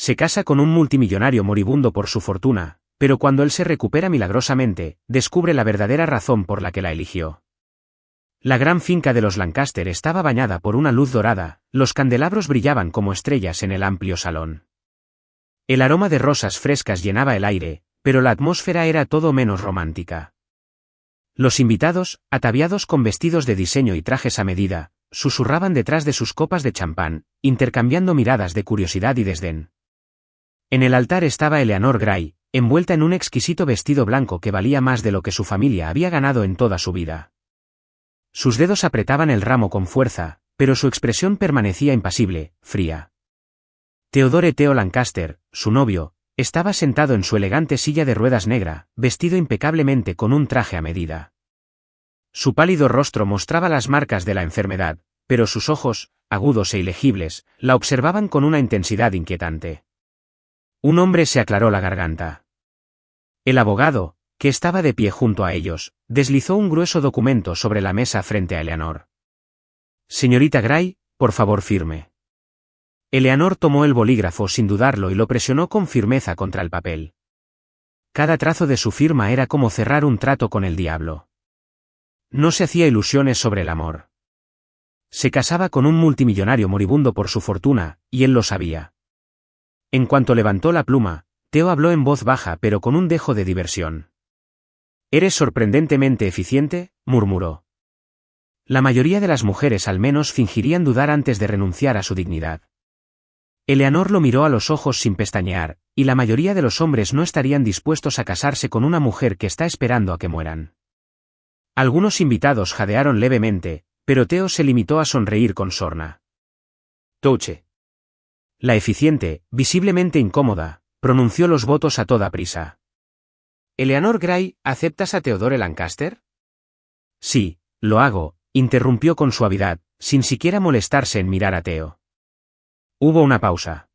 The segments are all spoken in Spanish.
Se casa con un multimillonario moribundo por su fortuna, pero cuando él se recupera milagrosamente, descubre la verdadera razón por la que la eligió. La gran finca de los Lancaster estaba bañada por una luz dorada, los candelabros brillaban como estrellas en el amplio salón. El aroma de rosas frescas llenaba el aire, pero la atmósfera era todo menos romántica. Los invitados, ataviados con vestidos de diseño y trajes a medida, susurraban detrás de sus copas de champán, intercambiando miradas de curiosidad y desdén. En el altar estaba Eleanor Gray, envuelta en un exquisito vestido blanco que valía más de lo que su familia había ganado en toda su vida. Sus dedos apretaban el ramo con fuerza, pero su expresión permanecía impasible, fría. Theodore Theo Lancaster, su novio, estaba sentado en su elegante silla de ruedas negra, vestido impecablemente con un traje a medida. Su pálido rostro mostraba las marcas de la enfermedad, pero sus ojos, agudos e ilegibles, la observaban con una intensidad inquietante. Un hombre se aclaró la garganta. El abogado, que estaba de pie junto a ellos, deslizó un grueso documento sobre la mesa frente a Eleanor. «Señorita Gray, por favor firme». Eleanor tomó el bolígrafo sin dudarlo y lo presionó con firmeza contra el papel. Cada trazo de su firma era como cerrar un trato con el diablo. No se hacía ilusiones sobre el amor. Se casaba con un multimillonario moribundo por su fortuna, y él lo sabía. En cuanto levantó la pluma, Theo habló en voz baja pero con un dejo de diversión. «Eres sorprendentemente eficiente», murmuró. La mayoría de las mujeres al menos fingirían dudar antes de renunciar a su dignidad. Eleanor lo miró a los ojos sin pestañear, y la mayoría de los hombres no estarían dispuestos a casarse con una mujer que está esperando a que mueran. Algunos invitados jadearon levemente, pero Theo se limitó a sonreír con sorna. «Touche». La eficiente, visiblemente incómoda, pronunció los votos a toda prisa. «Eleanor Gray, ¿aceptas a Theodore Lancaster?» «Sí, lo hago», interrumpió con suavidad, sin siquiera molestarse en mirar a Theo. Hubo una pausa.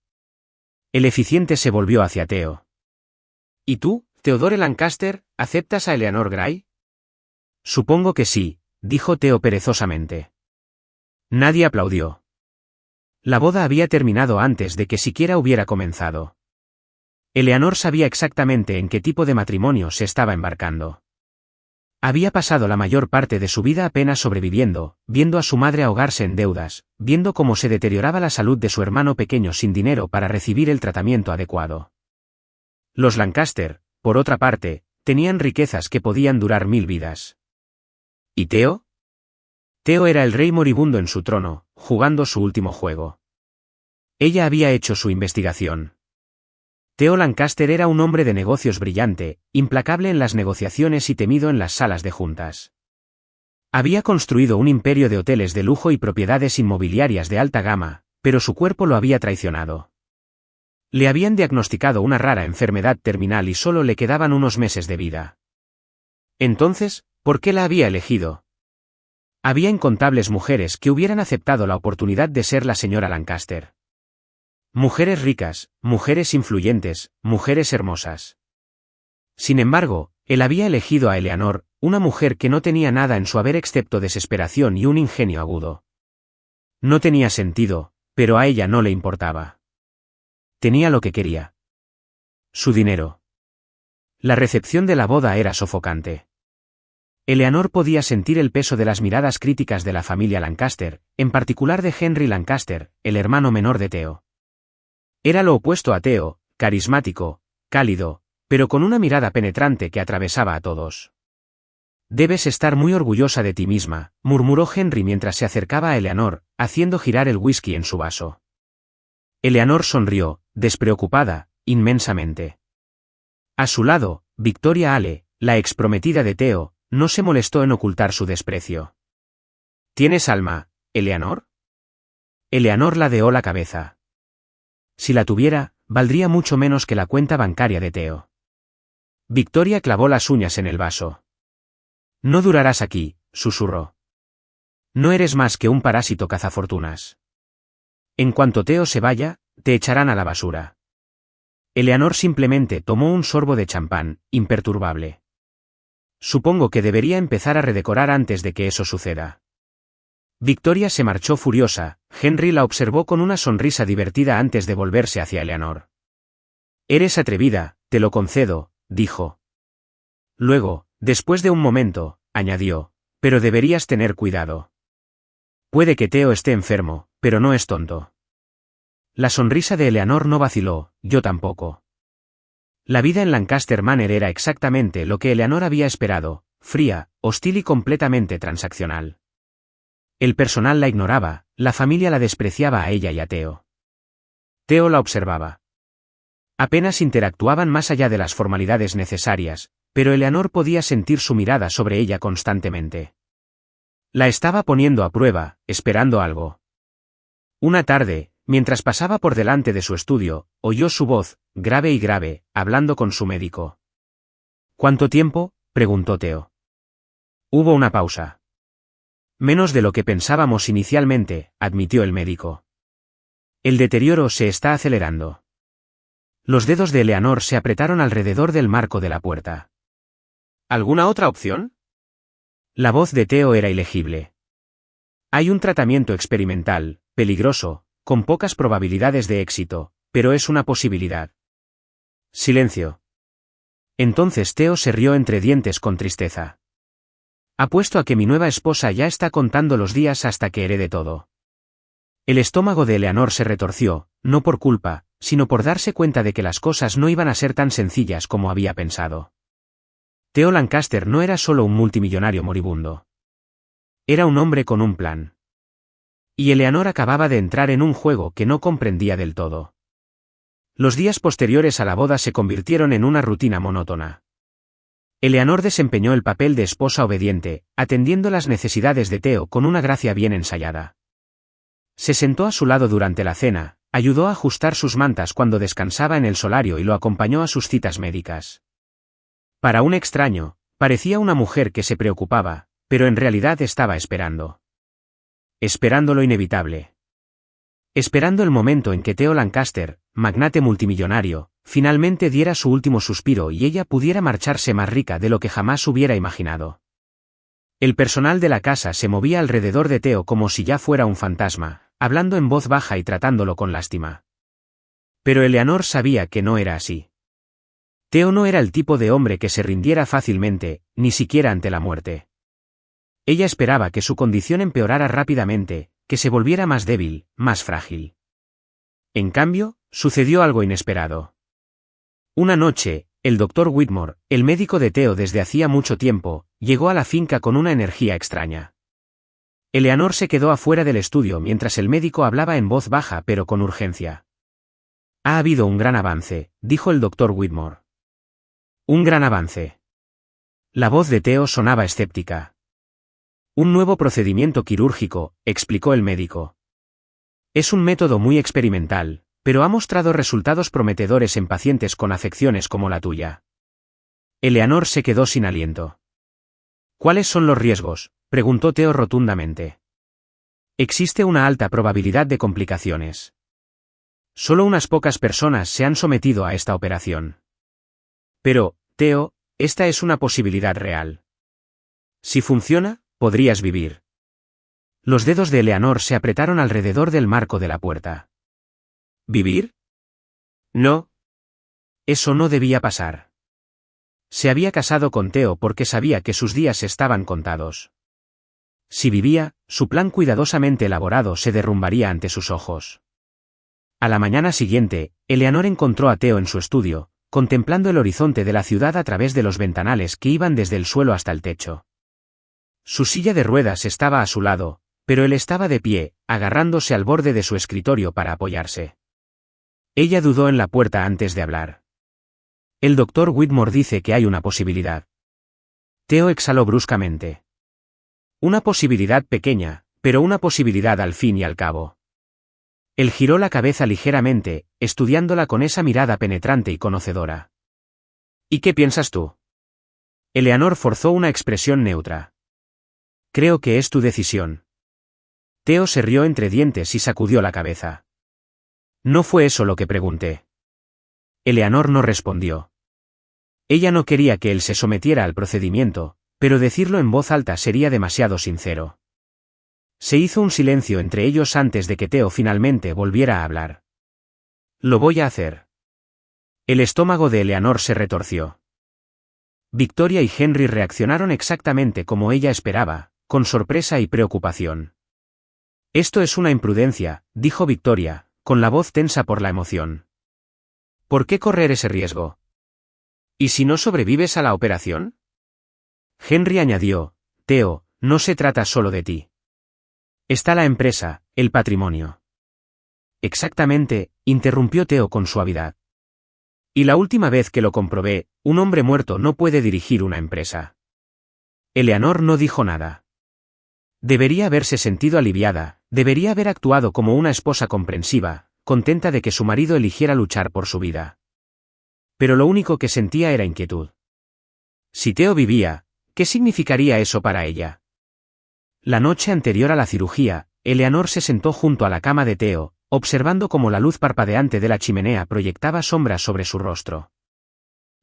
El eficiente se volvió hacia Theo. «¿Y tú, Theodore Lancaster, aceptas a Eleanor Gray?» «Supongo que sí», dijo Theo perezosamente. Nadie aplaudió. La boda había terminado antes de que siquiera hubiera comenzado. Eleanor sabía exactamente en qué tipo de matrimonio se estaba embarcando. Había pasado la mayor parte de su vida apenas sobreviviendo, viendo a su madre ahogarse en deudas, viendo cómo se deterioraba la salud de su hermano pequeño sin dinero para recibir el tratamiento adecuado. Los Lancaster, por otra parte, tenían riquezas que podían durar 1000 vidas. ¿Y Theo? Theo era el rey moribundo en su trono, jugando su último juego. Ella había hecho su investigación. Theo Lancaster era un hombre de negocios brillante, implacable en las negociaciones y temido en las salas de juntas. Había construido un imperio de hoteles de lujo y propiedades inmobiliarias de alta gama, pero su cuerpo lo había traicionado. Le habían diagnosticado una rara enfermedad terminal y solo le quedaban unos meses de vida. Entonces, ¿por qué la había elegido? Había incontables mujeres que hubieran aceptado la oportunidad de ser la señora Lancaster. Mujeres ricas, mujeres influyentes, mujeres hermosas. Sin embargo, él había elegido a Eleanor, una mujer que no tenía nada en su haber excepto desesperación y un ingenio agudo. No tenía sentido, pero a ella no le importaba. Tenía lo que quería. Su dinero. La recepción de la boda era sofocante. Eleanor podía sentir el peso de las miradas críticas de la familia Lancaster, en particular de Henry Lancaster, el hermano menor de Theo. Era lo opuesto a Theo, carismático, cálido, pero con una mirada penetrante que atravesaba a todos. «Debes estar muy orgullosa de ti misma», murmuró Henry mientras se acercaba a Eleanor, haciendo girar el whisky en su vaso. Eleanor sonrió, despreocupada, inmensamente. A su lado, Victoria Ale, la exprometida de Theo, no se molestó en ocultar su desprecio. «¿Tienes alma, Eleanor?» Eleanor ladeó la cabeza. Si la tuviera, valdría mucho menos que la cuenta bancaria de Theo. Victoria clavó las uñas en el vaso. «No durarás aquí», susurró. «No eres más que un parásito cazafortunas. En cuanto Theo se vaya, te echarán a la basura». Eleanor simplemente tomó un sorbo de champán, imperturbable. «Supongo que debería empezar a redecorar antes de que eso suceda». Victoria se marchó furiosa, Henry la observó con una sonrisa divertida antes de volverse hacia Eleanor. Eres atrevida, te lo concedo, dijo. Luego, después de un momento, añadió, pero deberías tener cuidado. Puede que Theo esté enfermo, pero no es tonto. La sonrisa de Eleanor no vaciló, yo tampoco. La vida en Lancaster Manor era exactamente lo que Eleanor había esperado, fría, hostil y completamente transaccional. El personal la ignoraba, la familia la despreciaba a ella y a Theo. Theo la observaba. Apenas interactuaban más allá de las formalidades necesarias, pero Eleanor podía sentir su mirada sobre ella constantemente. La estaba poniendo a prueba, esperando algo. Una tarde, mientras pasaba por delante de su estudio, oyó su voz, grave y grave, hablando con su médico. ¿Cuánto tiempo?, preguntó Theo. Hubo una pausa. Menos de lo que pensábamos inicialmente, admitió el médico. El deterioro se está acelerando. Los dedos de Eleanor se apretaron alrededor del marco de la puerta. ¿Alguna otra opción? La voz de Theo era ilegible. Hay un tratamiento experimental, peligroso, con pocas probabilidades de éxito, pero es una posibilidad. Silencio. Entonces Theo se rió entre dientes con tristeza. Apuesto a que mi nueva esposa ya está contando los días hasta que herede todo. El estómago de Eleanor se retorció, no por culpa, sino por darse cuenta de que las cosas no iban a ser tan sencillas como había pensado. Theo Lancaster no era solo un multimillonario moribundo. Era un hombre con un plan. Y Eleanor acababa de entrar en un juego que no comprendía del todo. Los días posteriores a la boda se convirtieron en una rutina monótona. Eleanor desempeñó el papel de esposa obediente, atendiendo las necesidades de Theo con una gracia bien ensayada. Se sentó a su lado durante la cena, ayudó a ajustar sus mantas cuando descansaba en el solario y lo acompañó a sus citas médicas. Para un extraño, parecía una mujer que se preocupaba, pero en realidad estaba esperando. Esperando lo inevitable. Esperando el momento en que Theo Lancaster, magnate multimillonario, finalmente diera su último suspiro y ella pudiera marcharse más rica de lo que jamás hubiera imaginado. El personal de la casa se movía alrededor de Theo como si ya fuera un fantasma, hablando en voz baja y tratándolo con lástima. Pero Eleanor sabía que no era así. Theo no era el tipo de hombre que se rindiera fácilmente, ni siquiera ante la muerte. Ella esperaba que su condición empeorara rápidamente, que se volviera más débil, más frágil. En cambio, sucedió algo inesperado. Una noche, el Dr. Whitmore, el médico de Theo desde hacía mucho tiempo, llegó a la finca con una energía extraña. Eleanor se quedó afuera del estudio mientras el médico hablaba en voz baja pero con urgencia. Ha habido un gran avance, dijo el Dr. Whitmore. Un gran avance. La voz de Theo sonaba escéptica. Un nuevo procedimiento quirúrgico, explicó el médico. Es un método muy experimental, pero ha mostrado resultados prometedores en pacientes con afecciones como la tuya. Eleanor se quedó sin aliento. ¿Cuáles son los riesgos?, preguntó Theo rotundamente. Existe una alta probabilidad de complicaciones. Solo unas pocas personas se han sometido a esta operación. Pero, Theo, esta es una posibilidad real. Si funciona, podrías vivir. Los dedos de Eleanor se apretaron alrededor del marco de la puerta. ¿Vivir? No. Eso no debía pasar. Se había casado con Theo porque sabía que sus días estaban contados. Si vivía, su plan cuidadosamente elaborado se derrumbaría ante sus ojos. A la mañana siguiente, Eleanor encontró a Theo en su estudio, contemplando el horizonte de la ciudad a través de los ventanales que iban desde el suelo hasta el techo. Su silla de ruedas estaba a su lado, pero él estaba de pie, agarrándose al borde de su escritorio para apoyarse. Ella dudó en la puerta antes de hablar. El Dr. Whitmore dice que hay una posibilidad. Theo exhaló bruscamente. Una posibilidad pequeña, pero una posibilidad al fin y al cabo. Él giró la cabeza ligeramente, estudiándola con esa mirada penetrante y conocedora. ¿Y qué piensas tú? Eleanor forzó una expresión neutra. Creo que es tu decisión. Theo se rió entre dientes y sacudió la cabeza. No fue eso lo que pregunté. Eleanor no respondió. Ella no quería que él se sometiera al procedimiento, pero decirlo en voz alta sería demasiado sincero. Se hizo un silencio entre ellos antes de que Theo finalmente volviera a hablar. Lo voy a hacer. El estómago de Eleanor se retorció. Victoria y Henry reaccionaron exactamente como ella esperaba, con sorpresa y preocupación. Esto es una imprudencia, dijo Victoria, con la voz tensa por la emoción. ¿Por qué correr ese riesgo? ¿Y si no sobrevives a la operación? Henry añadió, Theo, no se trata solo de ti. Está la empresa, el patrimonio. Exactamente, interrumpió Theo con suavidad. Y la última vez que lo comprobé, un hombre muerto no puede dirigir una empresa. Eleanor no dijo nada. Debería haberse sentido aliviada, debería haber actuado como una esposa comprensiva, contenta de que su marido eligiera luchar por su vida. Pero lo único que sentía era inquietud. Si Theo vivía, ¿qué significaría eso para ella? La noche anterior a la cirugía, Eleanor se sentó junto a la cama de Theo, observando cómo la luz parpadeante de la chimenea proyectaba sombras sobre su rostro.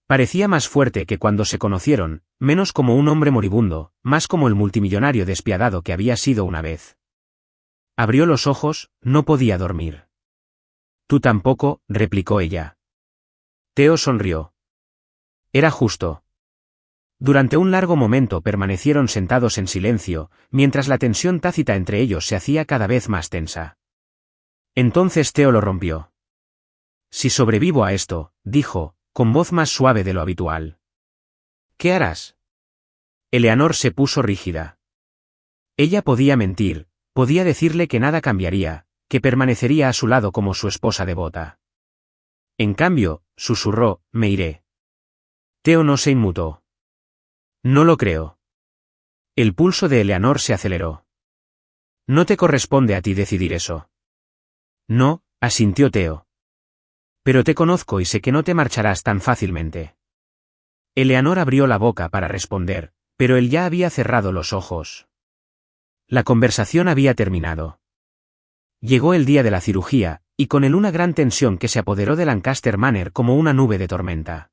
Parecía más fuerte que cuando se conocieron, menos como un hombre moribundo, más como el multimillonario despiadado que había sido una vez. Abrió los ojos, no podía dormir. Tú tampoco, replicó ella. Theo sonrió. Era justo. Durante un largo momento permanecieron sentados en silencio, mientras la tensión tácita entre ellos se hacía cada vez más tensa. Entonces Theo lo rompió. Si sobrevivo a esto, dijo, con voz más suave de lo habitual. ¿Qué harás? Eleanor se puso rígida. Ella podía mentir, podía decirle que nada cambiaría, que permanecería a su lado como su esposa devota. En cambio, susurró, me iré. Theo no se inmutó. No lo creo. El pulso de Eleanor se aceleró. No te corresponde a ti decidir eso. No, asintió Theo. Pero te conozco y sé que no te marcharás tan fácilmente. Eleanor abrió la boca para responder, pero él ya había cerrado los ojos. La conversación había terminado. Llegó el día de la cirugía, y con él una gran tensión que se apoderó de Lancaster Manor como una nube de tormenta.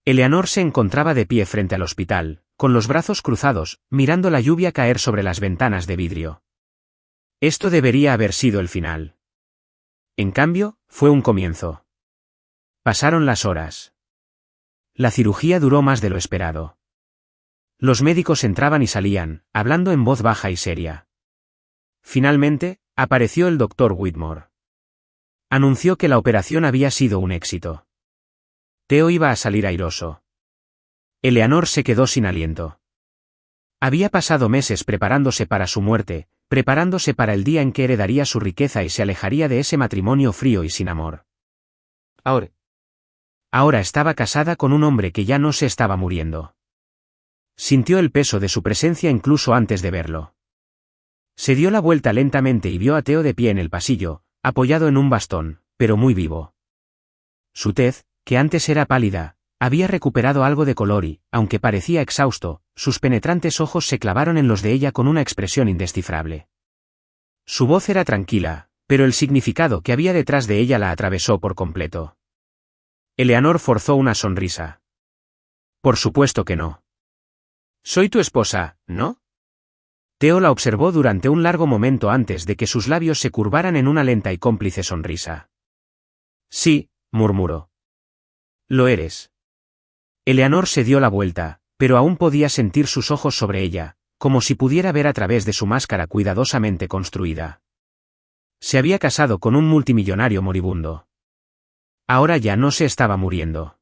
Eleanor se encontraba de pie frente al hospital, con los brazos cruzados, mirando la lluvia caer sobre las ventanas de vidrio. Esto debería haber sido el final. En cambio, fue un comienzo. Pasaron las horas. La cirugía duró más de lo esperado. Los médicos entraban y salían, hablando en voz baja y seria. Finalmente, apareció el doctor Whitmore. Anunció que la operación había sido un éxito. Theo iba a salir airoso. Eleanor se quedó sin aliento. Había pasado meses preparándose para su muerte, preparándose para el día en que heredaría su riqueza y se alejaría de ese matrimonio frío y sin amor. Ahora estaba casada con un hombre que ya no se estaba muriendo. Sintió el peso de su presencia incluso antes de verlo. Se dio la vuelta lentamente y vio a Theo de pie en el pasillo, apoyado en un bastón, pero muy vivo. Su tez, que antes era pálida, había recuperado algo de color y, aunque parecía exhausto, sus penetrantes ojos se clavaron en los de ella con una expresión indescifrable. Su voz era tranquila, pero el significado que había detrás de ella la atravesó por completo. Eleanor forzó una sonrisa. Por supuesto que no. Soy tu esposa, ¿no? Theo la observó durante un largo momento antes de que sus labios se curvaran en una lenta y cómplice sonrisa. Sí, murmuró. Lo eres. Eleanor se dio la vuelta, pero aún podía sentir sus ojos sobre ella, como si pudiera ver a través de su máscara cuidadosamente construida. Se había casado con un multimillonario moribundo. Ahora ya no se estaba muriendo.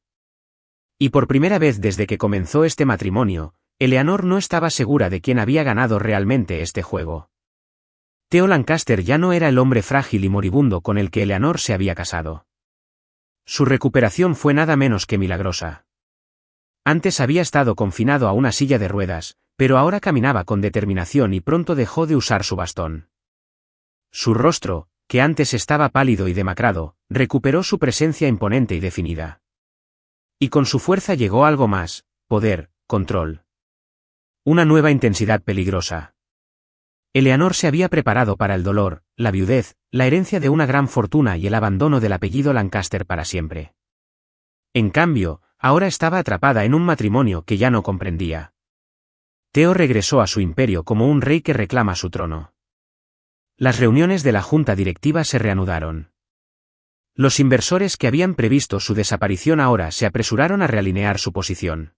Y por primera vez desde que comenzó este matrimonio, Eleanor no estaba segura de quién había ganado realmente este juego. Theo Lancaster ya no era el hombre frágil y moribundo con el que Eleanor se había casado. Su recuperación fue nada menos que milagrosa. Antes había estado confinado a una silla de ruedas, pero ahora caminaba con determinación y pronto dejó de usar su bastón. Su rostro, que antes estaba pálido y demacrado, recuperó su presencia imponente y definida. Y con su fuerza llegó algo más, poder, control. Una nueva intensidad peligrosa. Eleanor se había preparado para el dolor, la viudez, la herencia de una gran fortuna y el abandono del apellido Lancaster para siempre. En cambio, ahora estaba atrapada en un matrimonio que ya no comprendía. Theo regresó a su imperio como un rey que reclama su trono. Las reuniones de la junta directiva se reanudaron. Los inversores que habían previsto su desaparición ahora se apresuraron a realinear su posición.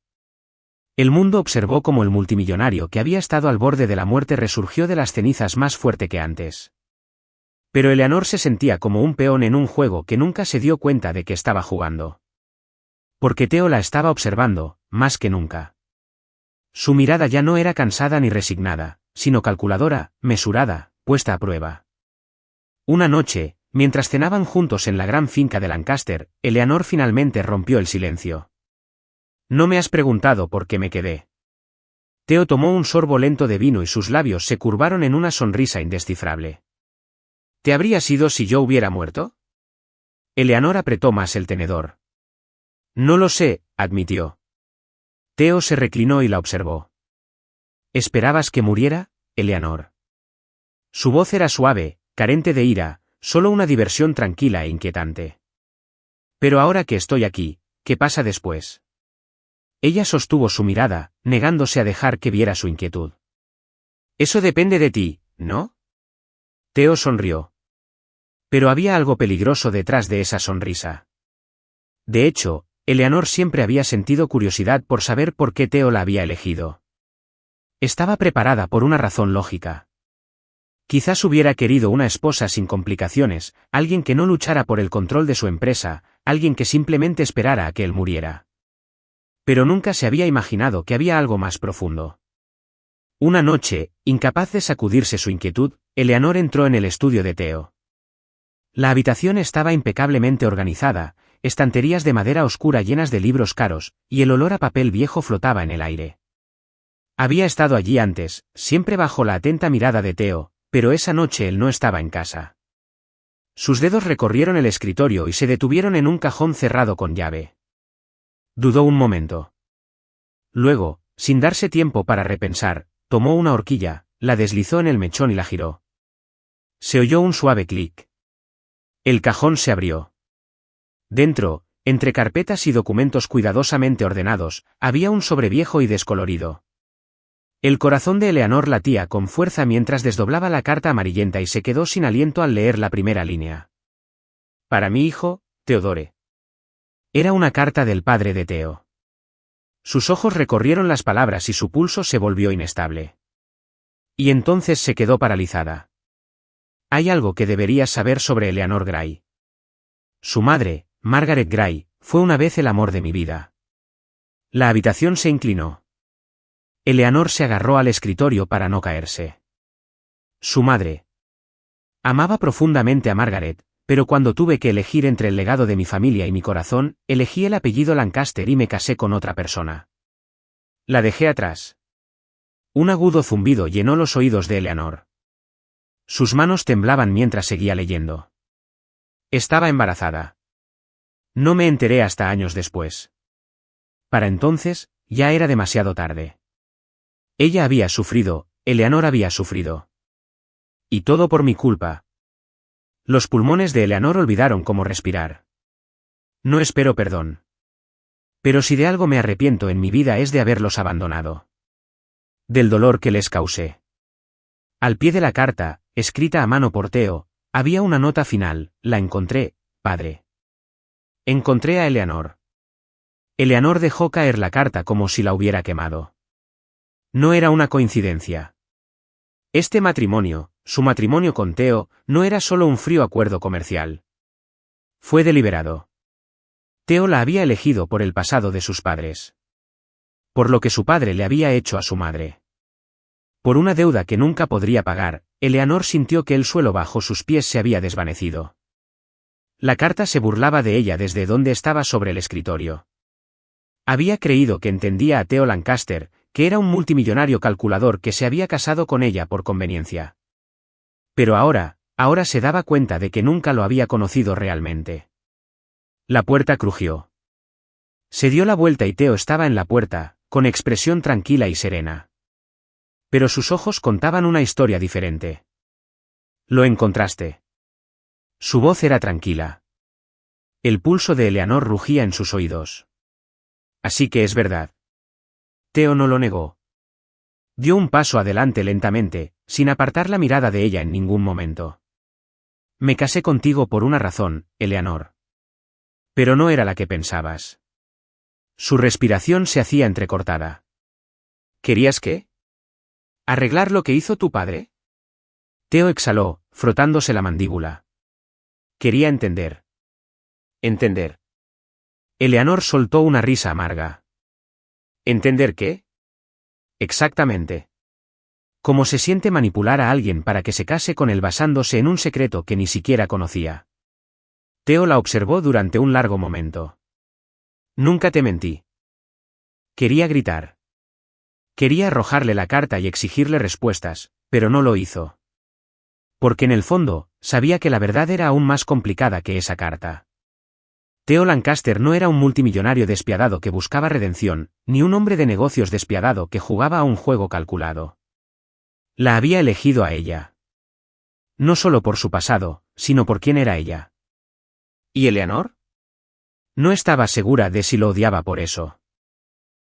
El mundo observó cómo el multimillonario que había estado al borde de la muerte resurgió de las cenizas más fuerte que antes. Pero Eleanor se sentía como un peón en un juego que nunca se dio cuenta de que estaba jugando. Porque Theo la estaba observando, más que nunca. Su mirada ya no era cansada ni resignada, sino calculadora, mesurada, puesta a prueba. Una noche, mientras cenaban juntos en la gran finca de Lancaster, Eleanor finalmente rompió el silencio. «No me has preguntado por qué me quedé». Theo tomó un sorbo lento de vino y sus labios se curvaron en una sonrisa indescifrable. «¿Te habrías ido si yo hubiera muerto?» Eleanor apretó más el tenedor. «No lo sé», admitió. Theo se reclinó y la observó. «¿Esperabas que muriera, Eleanor?» Su voz era suave, carente de ira, solo una diversión tranquila e inquietante. «Pero ahora que estoy aquí, ¿qué pasa después?» Ella sostuvo su mirada, negándose a dejar que viera su inquietud. «Eso depende de ti, ¿no?» Theo sonrió. Pero había algo peligroso detrás de esa sonrisa. De hecho, Eleanor siempre había sentido curiosidad por saber por qué Theo la había elegido. Estaba preparada por una razón lógica. Quizás hubiera querido una esposa sin complicaciones, alguien que no luchara por el control de su empresa, alguien que simplemente esperara a que él muriera. Pero nunca se había imaginado que había algo más profundo. Una noche, incapaz de sacudirse su inquietud, Eleanor entró en el estudio de Theo. La habitación estaba impecablemente organizada, estanterías de madera oscura llenas de libros caros, y el olor a papel viejo flotaba en el aire. Había estado allí antes, siempre bajo la atenta mirada de Theo, pero esa noche él no estaba en casa. Sus dedos recorrieron el escritorio y se detuvieron en un cajón cerrado con llave. Dudó un momento. Luego, sin darse tiempo para repensar, tomó una horquilla, la deslizó en el mechón y la giró. Se oyó un suave clic. El cajón se abrió. Dentro, entre carpetas y documentos cuidadosamente ordenados, había un sobre viejo y descolorido. El corazón de Eleanor latía con fuerza mientras desdoblaba la carta amarillenta y se quedó sin aliento al leer la primera línea. «Para mi hijo, Theodore». Era una carta del padre de Theo. Sus ojos recorrieron las palabras y su pulso se volvió inestable. Y entonces se quedó paralizada. Hay algo que deberías saber sobre Eleanor Gray. Su madre, Margaret Gray, fue una vez el amor de mi vida. La habitación se inclinó. Eleanor se agarró al escritorio para no caerse. Su madre. Amaba profundamente a Margaret, pero cuando tuve que elegir entre el legado de mi familia y mi corazón, elegí el apellido Lancaster y me casé con otra persona. La dejé atrás. Un agudo zumbido llenó los oídos de Eleanor. Sus manos temblaban mientras seguía leyendo. Estaba embarazada. No me enteré hasta años después. Para entonces, ya era demasiado tarde. Ella había sufrido, Eleanor había sufrido. Y todo por mi culpa. Los pulmones de Eleanor olvidaron cómo respirar. No espero perdón. Pero si de algo me arrepiento en mi vida es de haberlos abandonado. Del dolor que les causé. Al pie de la carta, escrita a mano por Theo, había una nota final: la encontré, padre. Encontré a Eleanor. Eleanor dejó caer la carta como si la hubiera quemado. No era una coincidencia. Este matrimonio, su matrimonio con Theo, no era solo un frío acuerdo comercial. Fue deliberado. Theo la había elegido por el pasado de sus padres. Por lo que su padre le había hecho a su madre. Por una deuda que nunca podría pagar, Eleanor sintió que el suelo bajo sus pies se había desvanecido. La carta se burlaba de ella desde donde estaba sobre el escritorio. Había creído que entendía a Theo Lancaster, que era un multimillonario calculador que se había casado con ella por conveniencia. Pero ahora se daba cuenta de que nunca lo había conocido realmente. La puerta crujió. Se dio la vuelta y Theo estaba en la puerta, con expresión tranquila y serena. Pero sus ojos contaban una historia diferente. «Lo encontraste». Su voz era tranquila. El pulso de Eleanor rugía en sus oídos. «Así que es verdad». Theo no lo negó. Dio un paso adelante lentamente, sin apartar la mirada de ella en ningún momento. Me casé contigo por una razón, Eleanor. Pero no era la que pensabas. Su respiración se hacía entrecortada. ¿Querías qué? ¿Arreglar lo que hizo tu padre? Theo exhaló, frotándose la mandíbula. Quería entender. ¿Entender? Eleanor soltó una risa amarga. ¿Entender qué? Exactamente. ¿Cómo se siente manipular a alguien para que se case con él basándose en un secreto que ni siquiera conocía? Theo la observó durante un largo momento. Nunca te mentí. Quería gritar. Quería arrojarle la carta y exigirle respuestas, pero no lo hizo. Porque en el fondo, sabía que la verdad era aún más complicada que esa carta. Theo Lancaster no era un multimillonario despiadado que buscaba redención, ni un hombre de negocios despiadado que jugaba a un juego calculado. La había elegido a ella. No solo por su pasado, sino por quién era ella. ¿Y Eleanor? No estaba segura de si lo odiaba por eso.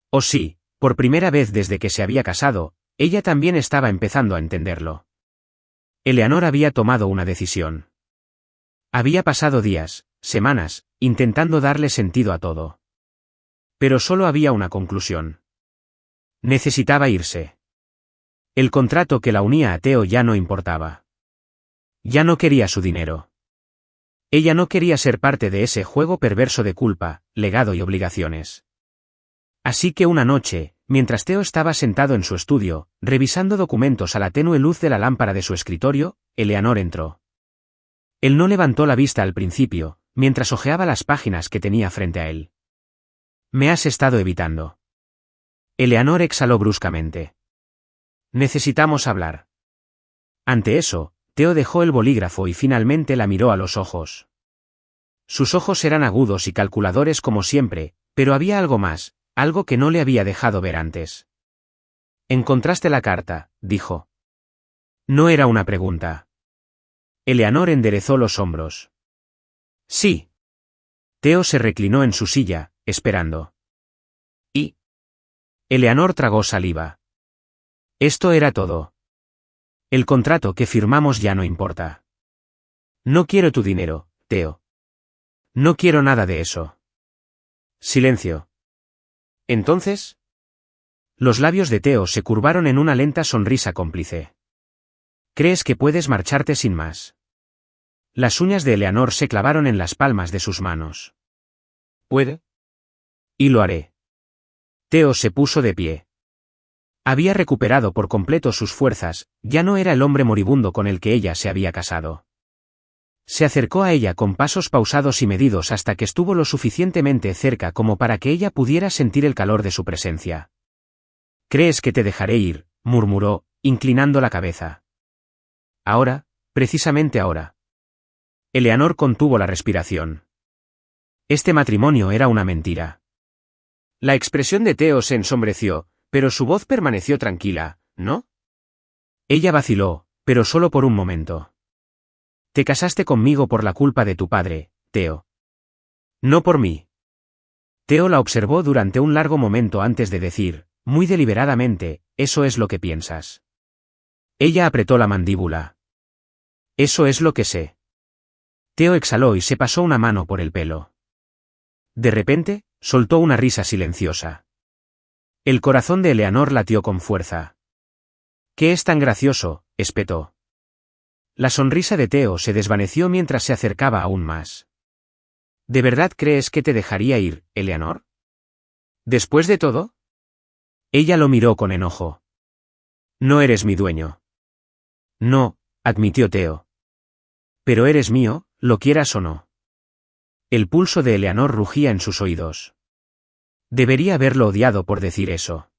O sí, por primera vez desde que se había casado, ella también estaba empezando a entenderlo. Eleanor había tomado una decisión. Había pasado días, semanas, intentando darle sentido a todo. Pero solo había una conclusión. Necesitaba irse. El contrato que la unía a Theo ya no importaba. Ya no quería su dinero. Ella no quería ser parte de ese juego perverso de culpa, legado y obligaciones. Así que una noche, mientras Theo estaba sentado en su estudio, revisando documentos a la tenue luz de la lámpara de su escritorio, Eleanor entró. Él no levantó la vista al principio, mientras hojeaba las páginas que tenía frente a él. Me has estado evitando. Eleanor exhaló bruscamente. Necesitamos hablar. Ante eso, Theo dejó el bolígrafo y finalmente la miró a los ojos. Sus ojos eran agudos y calculadores como siempre, pero había algo más, algo que no le había dejado ver antes. «¿Encontraste la carta?», dijo. No era una pregunta. Eleanor enderezó los hombros. Sí. Theo se reclinó en su silla, esperando. ¿Y? Eleanor tragó saliva. Esto era todo. El contrato que firmamos ya no importa. No quiero tu dinero, Theo. No quiero nada de eso. Silencio. ¿Entonces? Los labios de Theo se curvaron en una lenta sonrisa cómplice. ¿Crees que puedes marcharte sin más? Las uñas de Eleanor se clavaron en las palmas de sus manos. ¿Puede? Y lo haré. Theo se puso de pie. Había recuperado por completo sus fuerzas, ya no era el hombre moribundo con el que ella se había casado. Se acercó a ella con pasos pausados y medidos hasta que estuvo lo suficientemente cerca como para que ella pudiera sentir el calor de su presencia. «¿Crees que te dejaré ir?», murmuró, inclinando la cabeza. «Ahora, precisamente ahora». Eleanor contuvo la respiración. Este matrimonio era una mentira. La expresión de Theo se ensombreció, pero su voz permaneció tranquila, ¿no? Ella vaciló, pero solo por un momento. Te casaste conmigo por la culpa de tu padre, Theo. No por mí. Theo la observó durante un largo momento antes de decir, muy deliberadamente, eso es lo que piensas. Ella apretó la mandíbula. Eso es lo que sé. Theo exhaló y se pasó una mano por el pelo. De repente, soltó una risa silenciosa. El corazón de Eleanor latió con fuerza. «¿Qué es tan gracioso?», espetó. La sonrisa de Theo se desvaneció mientras se acercaba aún más. ¿De verdad crees que te dejaría ir, Eleanor? ¿Después de todo? Ella lo miró con enojo. No eres mi dueño. No, admitió Theo. Pero eres mío, lo quieras o no. El pulso de Eleanor rugía en sus oídos. Debería haberlo odiado por decir eso.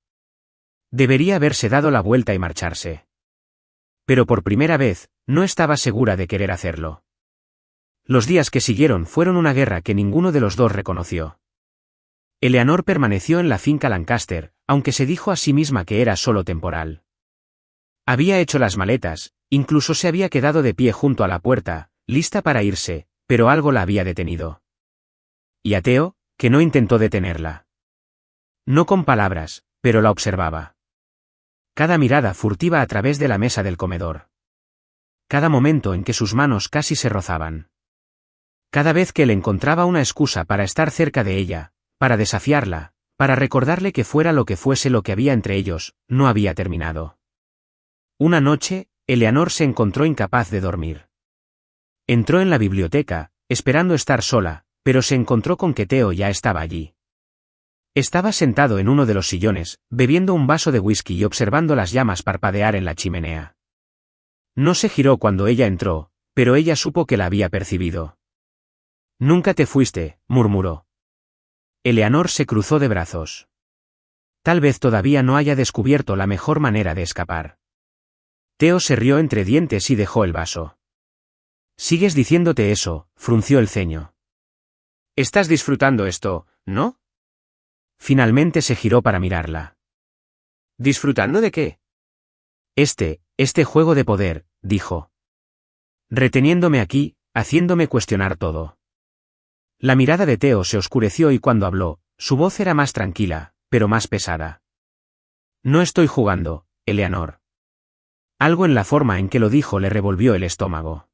Debería haberse dado la vuelta y marcharse. Pero por primera vez, no estaba segura de querer hacerlo. Los días que siguieron fueron una guerra que ninguno de los dos reconoció. Eleanor permaneció en la finca Lancaster, aunque se dijo a sí misma que era solo temporal. Había hecho las maletas, incluso se había quedado de pie junto a la puerta, lista para irse, pero algo la había detenido. Y a Theo, que no intentó detenerla. No con palabras, pero la observaba. Cada mirada furtiva a través de la mesa del comedor. cada momento en que sus manos casi se rozaban. Cada vez que él encontraba una excusa para estar cerca de ella, para desafiarla, para recordarle que fuera lo que fuese lo que había entre ellos, no había terminado. Una noche, Eleanor se encontró incapaz de dormir. Entró en la biblioteca, esperando estar sola, pero se encontró con que Theo ya estaba allí. Estaba sentado en uno de los sillones, bebiendo un vaso de whisky y observando las llamas parpadear en la chimenea. No se giró cuando ella entró, pero ella supo que la había percibido. «Nunca te fuiste», murmuró. Eleanor se cruzó de brazos. Tal vez todavía no haya descubierto la mejor manera de escapar. Theo se rió entre dientes y dejó el vaso. «Sigues diciéndote eso», frunció el ceño. «Estás disfrutando esto, ¿no?» Finalmente se giró para mirarla. «¿Disfrutando de qué?» Este juego de poder», dijo. «Reteniéndome aquí, haciéndome cuestionar todo». La mirada de Theo se oscureció y cuando habló, su voz era más tranquila, pero más pesada. «No estoy jugando, Eleanor». Algo en la forma en que lo dijo le revolvió el estómago.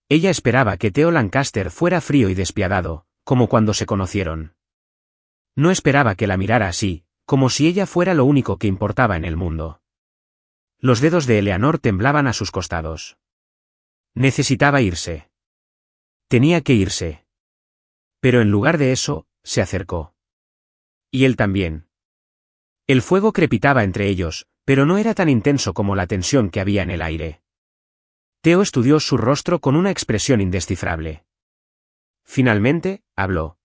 Ella esperaba que Theo Lancaster fuera frío y despiadado, como cuando se conocieron. No esperaba que la mirara así, como si ella fuera lo único que importaba en el mundo. Los dedos de Eleanor temblaban a sus costados. Necesitaba irse. Tenía que irse. Pero en lugar de eso, se acercó. Y él también. El fuego crepitaba entre ellos, pero no era tan intenso como la tensión que había en el aire. Theo estudió su rostro con una expresión indescifrable. Finalmente, habló.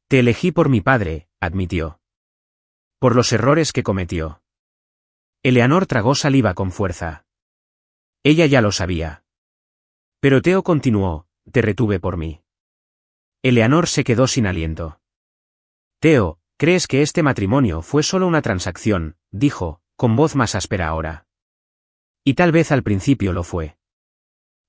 «Te elegí por mi padre», admitió. «Por los errores que cometió». Eleanor tragó saliva con fuerza. Ella ya lo sabía. Pero Theo continuó, «Te retuve por mí». Eleanor se quedó sin aliento. «Theo, ¿crees que este matrimonio fue solo una transacción?», dijo, con voz más áspera ahora. Y tal vez al principio lo fue.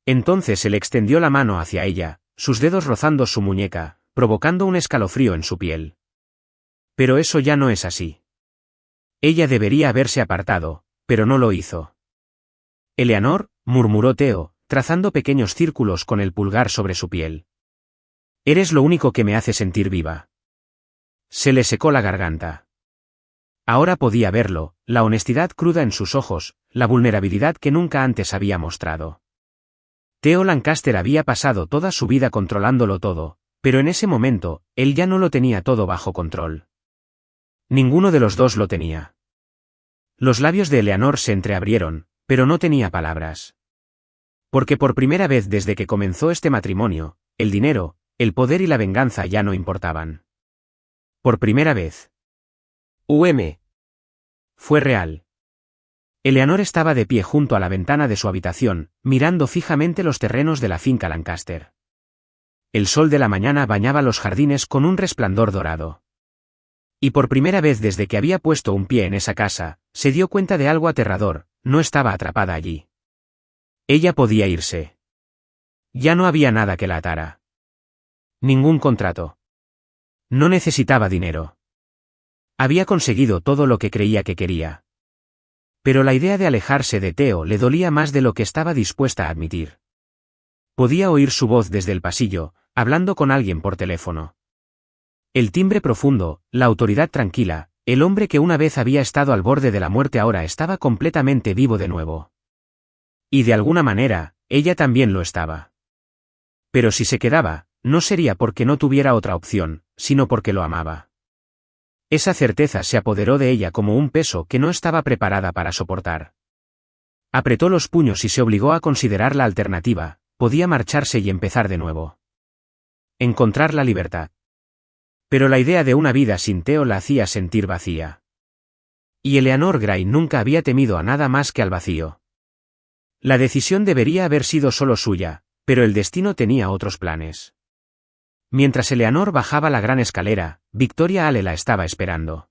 Entonces él extendió la mano hacia ella, sus dedos rozando su muñeca, provocando un escalofrío en su piel. Pero eso ya no es así. Ella debería haberse apartado, pero no lo hizo. «Eleanor», murmuró Theo, trazando pequeños círculos con el pulgar sobre su piel. «Eres lo único que me hace sentir viva». Se le secó la garganta. Ahora podía verlo, la honestidad cruda en sus ojos, la vulnerabilidad que nunca antes había mostrado. Theo Lancaster había pasado toda su vida controlándolo todo, pero en ese momento, él ya no lo tenía todo bajo control. Ninguno de los dos lo tenía. Los labios de Eleanor se entreabrieron, pero no tenía palabras. Porque por primera vez desde que comenzó este matrimonio, el dinero, el poder y la venganza ya no importaban. Por primera vez. Fue real. Eleanor estaba de pie junto a la ventana de su habitación, mirando fijamente los terrenos de la finca Lancaster. El sol de la mañana bañaba los jardines con un resplandor dorado. Y por primera vez desde que había puesto un pie en esa casa, se dio cuenta de algo aterrador: no estaba atrapada allí. Ella podía irse. Ya no había nada que la atara. Ningún contrato. No necesitaba dinero. Había conseguido todo lo que creía que quería. Pero la idea de alejarse de Theo le dolía más de lo que estaba dispuesta a admitir. Podía oír su voz desde el pasillo, hablando con alguien por teléfono. El timbre profundo, la autoridad tranquila, el hombre que una vez había estado al borde de la muerte ahora estaba completamente vivo de nuevo. Y de alguna manera, ella también lo estaba. Pero si se quedaba, no sería porque no tuviera otra opción, sino porque lo amaba. Esa certeza se apoderó de ella como un peso que no estaba preparada para soportar. Apretó los puños y se obligó a considerar la alternativa: podía marcharse y empezar de nuevo. Encontrar la libertad. Pero la idea de una vida sin Theo la hacía sentir vacía. Y Eleanor Gray nunca había temido a nada más que al vacío. La decisión debería haber sido solo suya, pero el destino tenía otros planes. Mientras Eleanor bajaba la gran escalera, Victoria Hale la estaba esperando.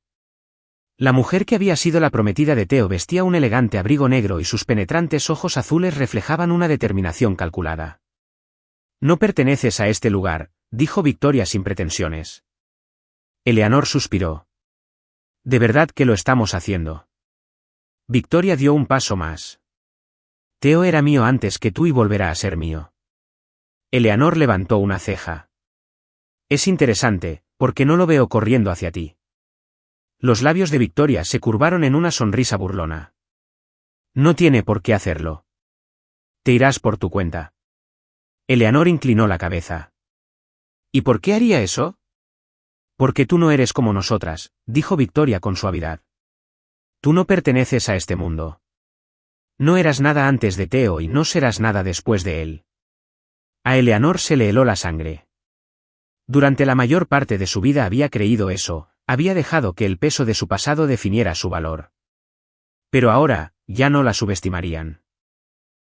La mujer que había sido la prometida de Theo vestía un elegante abrigo negro y sus penetrantes ojos azules reflejaban una determinación calculada. «No perteneces a este lugar», dijo Victoria sin pretensiones. Eleanor suspiró. «¿De verdad que lo estamos haciendo?» Victoria dio un paso más. Theo era mío antes que tú y volverá a ser mío. Eleanor levantó una ceja. Es interesante, porque no lo veo corriendo hacia ti. Los labios de Victoria se curvaron en una sonrisa burlona. No tiene por qué hacerlo. Te irás por tu cuenta. Eleanor inclinó la cabeza. ¿Y por qué haría eso? Porque tú no eres como nosotras, dijo Victoria con suavidad. Tú no perteneces a este mundo. No eras nada antes de Theo y no serás nada después de él. A Eleanor se le heló la sangre. Durante la mayor parte de su vida había creído eso, había dejado que el peso de su pasado definiera su valor. Pero ahora, ya no la subestimarían.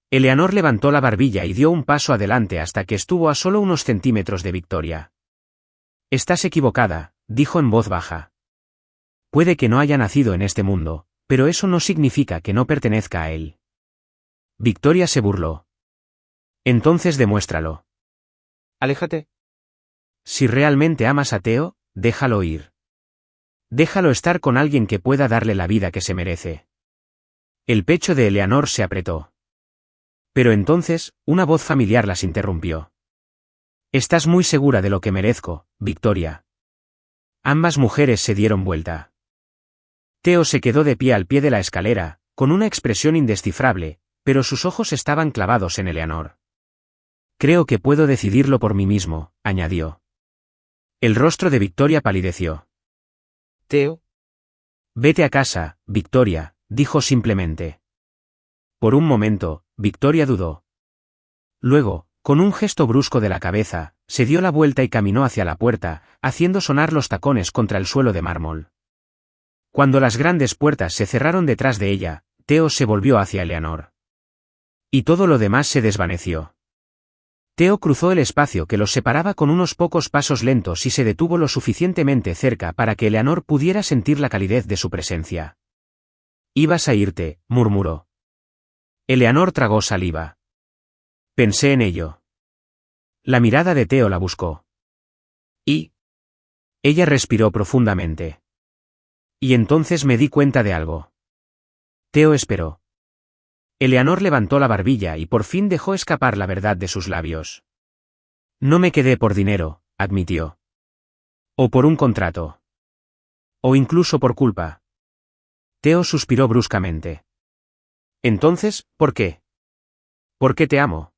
Eleanor levantó la barbilla y dio un paso adelante hasta que estuvo a solo unos centímetros de Victoria. Estás equivocada, dijo en voz baja. Puede que no haya nacido en este mundo, pero eso no significa que no pertenezca a él. Victoria se burló. Entonces demuéstralo. Aléjate. Si realmente amas a Theo, déjalo ir. Déjalo estar con alguien que pueda darle la vida que se merece. El pecho de Eleanor se apretó. Pero entonces, una voz familiar las interrumpió. Estás muy segura de lo que merezco, Victoria. Ambas mujeres se dieron vuelta. Theo se quedó de pie al pie de la escalera, con una expresión indescifrable, pero sus ojos estaban clavados en Eleanor. Creo que puedo decidirlo por mí mismo, añadió. El rostro de Victoria palideció. Theo. Vete a casa, Victoria, dijo simplemente. Por un momento, Victoria dudó. Luego, con un gesto brusco de la cabeza, se dio la vuelta y caminó hacia la puerta, haciendo sonar los tacones contra el suelo de mármol. Cuando las grandes puertas se cerraron detrás de ella, Theo se volvió hacia Eleanor. Y todo lo demás se desvaneció. Theo cruzó el espacio que los separaba con unos pocos pasos lentos y se detuvo lo suficientemente cerca para que Eleanor pudiera sentir la calidez de su presencia. Ibas a irte, murmuró. Eleanor tragó saliva. Pensé en ello. La mirada de Theo la buscó. ¿Y? Ella respiró profundamente. Y entonces me di cuenta de algo. Theo esperó. Eleanor levantó la barbilla y por fin dejó escapar la verdad de sus labios. No me quedé por dinero, admitió. O por un contrato. O incluso por culpa. Theo suspiró bruscamente. Entonces, ¿por qué? Porque te amo.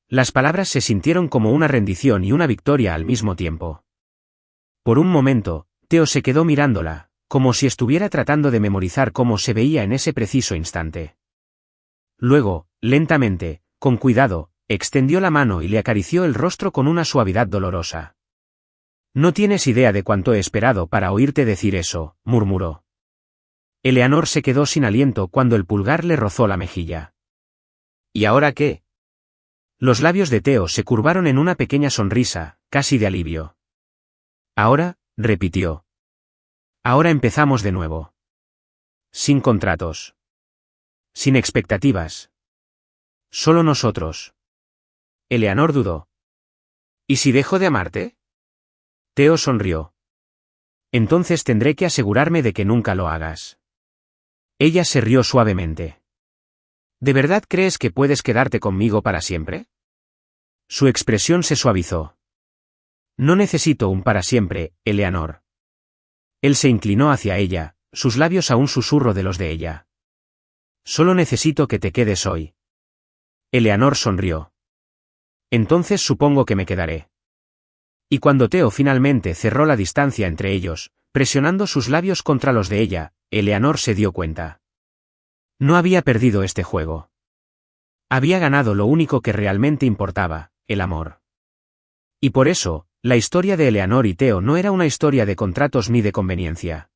Las palabras se sintieron como una rendición y una victoria al mismo tiempo. Por un momento, Theo se quedó mirándola, como si estuviera tratando de memorizar cómo se veía en ese preciso instante. Luego, lentamente, con cuidado, extendió la mano y le acarició el rostro con una suavidad dolorosa. No tienes idea de cuánto he esperado para oírte decir eso, murmuró. Eleanor se quedó sin aliento cuando el pulgar le rozó la mejilla. ¿Y ahora qué? Los labios de Theo se curvaron en una pequeña sonrisa, casi de alivio. Ahora, repitió. Ahora empezamos de nuevo. Sin contratos. Sin expectativas. Solo nosotros. Eleanor dudó. ¿Y si dejo de amarte? Theo sonrió. Entonces tendré que asegurarme de que nunca lo hagas. Ella se rió suavemente. ¿De verdad crees que puedes quedarte conmigo para siempre? Su expresión se suavizó. No necesito un para siempre, Eleanor. Él se inclinó hacia ella, sus labios a un susurro de los de ella. Solo necesito que te quedes hoy. Eleanor sonrió. Entonces supongo que me quedaré. Y cuando Theo finalmente cerró la distancia entre ellos, presionando sus labios contra los de ella, Eleanor se dio cuenta. No había perdido este juego. Había ganado lo único que realmente importaba, el amor. Y por eso, la historia de Eleanor y Theo no era una historia de contratos ni de conveniencia.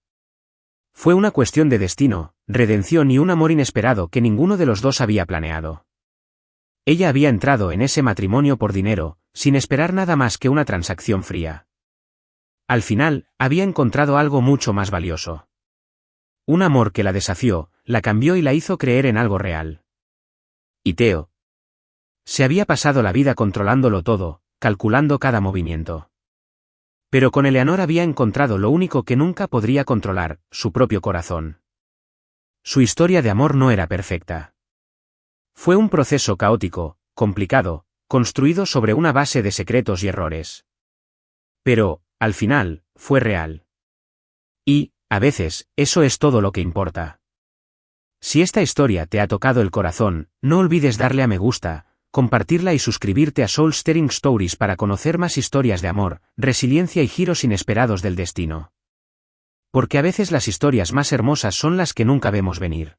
Fue una cuestión de destino, redención y un amor inesperado que ninguno de los dos había planeado. Ella había entrado en ese matrimonio por dinero, sin esperar nada más que una transacción fría. Al final, había encontrado algo mucho más valioso. Un amor que la desafió, la cambió y la hizo creer en algo real. Y Theo. Se había pasado la vida controlándolo todo, calculando cada movimiento. Pero con Eleanor había encontrado lo único que nunca podría controlar, su propio corazón. Su historia de amor no era perfecta. Fue un proceso caótico, complicado, construido sobre una base de secretos y errores. Pero, al final, fue real. Y, a veces, eso es todo lo que importa. Si esta historia te ha tocado el corazón, no olvides darle a me gusta, compartirla y suscribirte a Soul Stirring Stories para conocer más historias de amor, resiliencia y giros inesperados del destino. Porque a veces las historias más hermosas son las que nunca vemos venir.